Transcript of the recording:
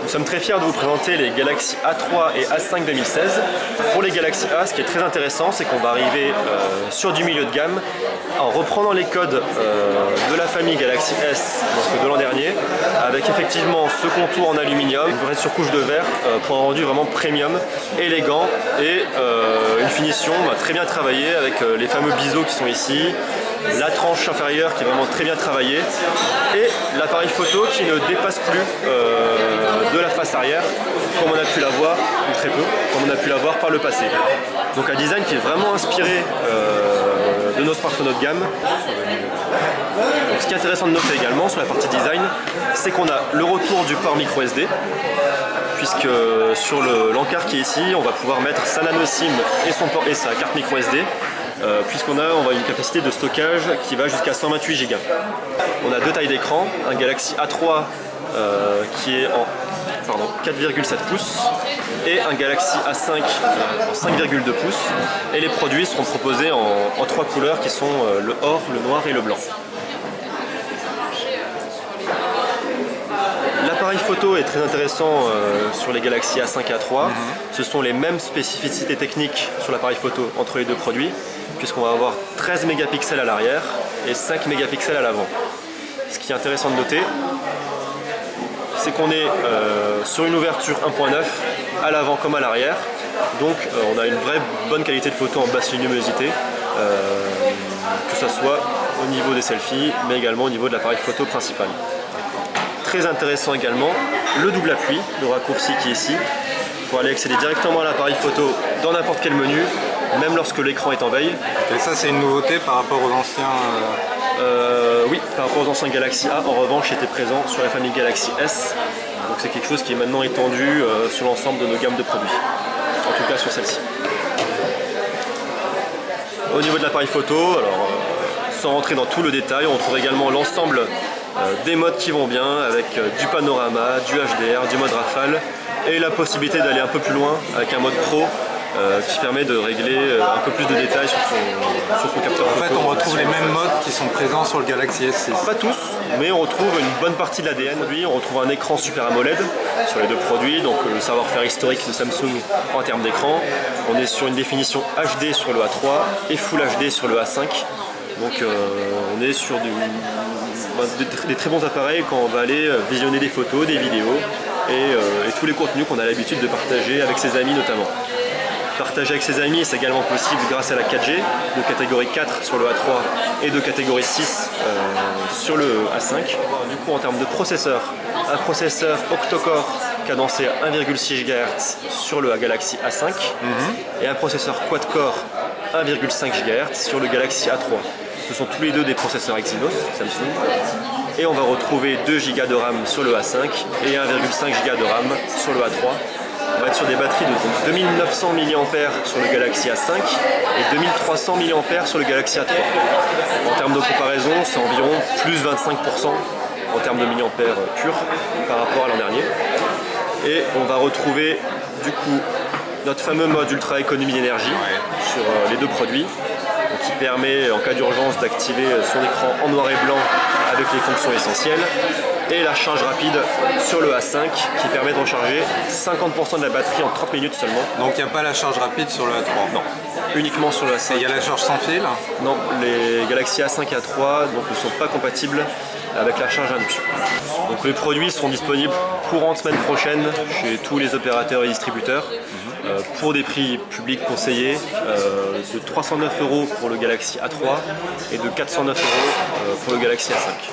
Nous sommes très fiers de vous présenter les Galaxy A3 et A5 2016. Pour les Galaxy A, ce qui est très intéressant, c'est qu'on va arriver sur du milieu de gamme en reprenant les codes de la famille Galaxy S donc de l'an dernier, avec effectivement ce contour en aluminium, une vraie surcouche de verre pour un rendu vraiment premium, élégant et une finition très bien travaillée avec les fameux biseaux qui sont ici, la tranche inférieure qui est vraiment très bien travaillée et l'appareil photo qui ne dépasse plus de la face arrière comme on a pu l'avoir, ou très peu, comme on a pu l'avoir par le passé. Donc un design qui est vraiment inspiré de nos smartphones haut de gamme. Donc, ce qui est intéressant de noter également sur la partie design, c'est qu'on a le retour du port micro SD, puisque sur l'encart qui est ici, on va pouvoir mettre sa nano SIM et sa carte micro SD, puisqu'on a une capacité de stockage qui va jusqu'à 128 Go. On a deux tailles d'écran, un Galaxy A3 qui est en 4,7 pouces et un Galaxy A5 en 5,2 pouces, et les produits seront proposés en trois couleurs qui sont le or, le noir et le blanc. L'appareil photo est très intéressant sur les Galaxy A5 et A3. Ce sont les mêmes spécificités techniques sur l'appareil photo entre les deux produits, puisqu'on va avoir 13 mégapixels à l'arrière et 5 mégapixels à l'avant. Ce qui est intéressant de noter, c'est qu'on est sur une ouverture 1.9 à l'avant comme à l'arrière, donc on a une vraie bonne qualité de photo en basse luminosité, que ce soit au niveau des selfies mais également au niveau de l'appareil photo principal. Très intéressant également le double appui, le raccourci qui est ici, pour aller accéder directement à l'appareil photo dans n'importe quel menu, même lorsque l'écran est en veille. Et ça, c'est une nouveauté par rapport aux anciens Oui, par rapport aux anciens Galaxy A, en revanche, était présent sur la famille Galaxy S. Donc c'est quelque chose qui est maintenant étendu sur l'ensemble de nos gammes de produits, en tout cas sur celle-ci. Au niveau de l'appareil photo, alors sans rentrer dans tout le détail, on retrouve également l'ensemble des modes qui vont bien, avec du panorama, du HDR, du mode rafale et la possibilité d'aller un peu plus loin avec un mode pro qui permet de régler un peu plus de détails sur son capteur photo. En fait, on retrouve les mêmes modes qui sont présents sur le Galaxy S6. Pas tous, mais on retrouve une bonne partie de l'ADN. On retrouve un écran Super AMOLED sur les deux produits, donc le savoir-faire historique de Samsung en termes d'écran. On est sur une définition HD sur le A3 et Full HD sur le A5. Donc on est sur des très bons appareils quand on va aller visionner des photos, des vidéos et tous les contenus qu'on a l'habitude de partager avec ses amis notamment. Partager avec ses amis, c'est également possible grâce à la 4G de catégorie 4 sur le A3 et de catégorie 6 sur le A5. Du coup, en termes de processeur, un processeur octa-core cadencé à 1,6 GHz sur le Galaxy A5 et un processeur quad-core 1,5 GHz sur le Galaxy A3. Ce sont tous les deux des processeurs Exynos Samsung. Et on va retrouver 2 Go de RAM sur le A5 et 1,5 Go de RAM sur le A3. On va être sur des batteries de 2900 mAh sur le Galaxy A5 et 2300 mAh sur le Galaxy A3. En termes de comparaison, c'est environ plus 25% en termes de milliampères purs par rapport à l'an dernier. Et on va retrouver du coup notre fameux mode ultra économie d'énergie sur les deux produits, qui permet en cas d'urgence d'activer son écran en noir et blanc avec les fonctions essentielles, et la charge rapide sur le A5 qui permet de recharger 50% de la batterie en 30 minutes seulement. Donc il n'y a pas la charge rapide sur le A3? Non, uniquement sur le A5. Et il y a la charge sans fil? Non, les Galaxy A5 et A3 ne sont pas compatibles avec la charge induction. Donc les produits seront disponibles courant de semaine prochaine chez tous les opérateurs et distributeurs pour des prix publics conseillés de 309 € pour le Galaxy A3 et de 409 € pour le Galaxy A5.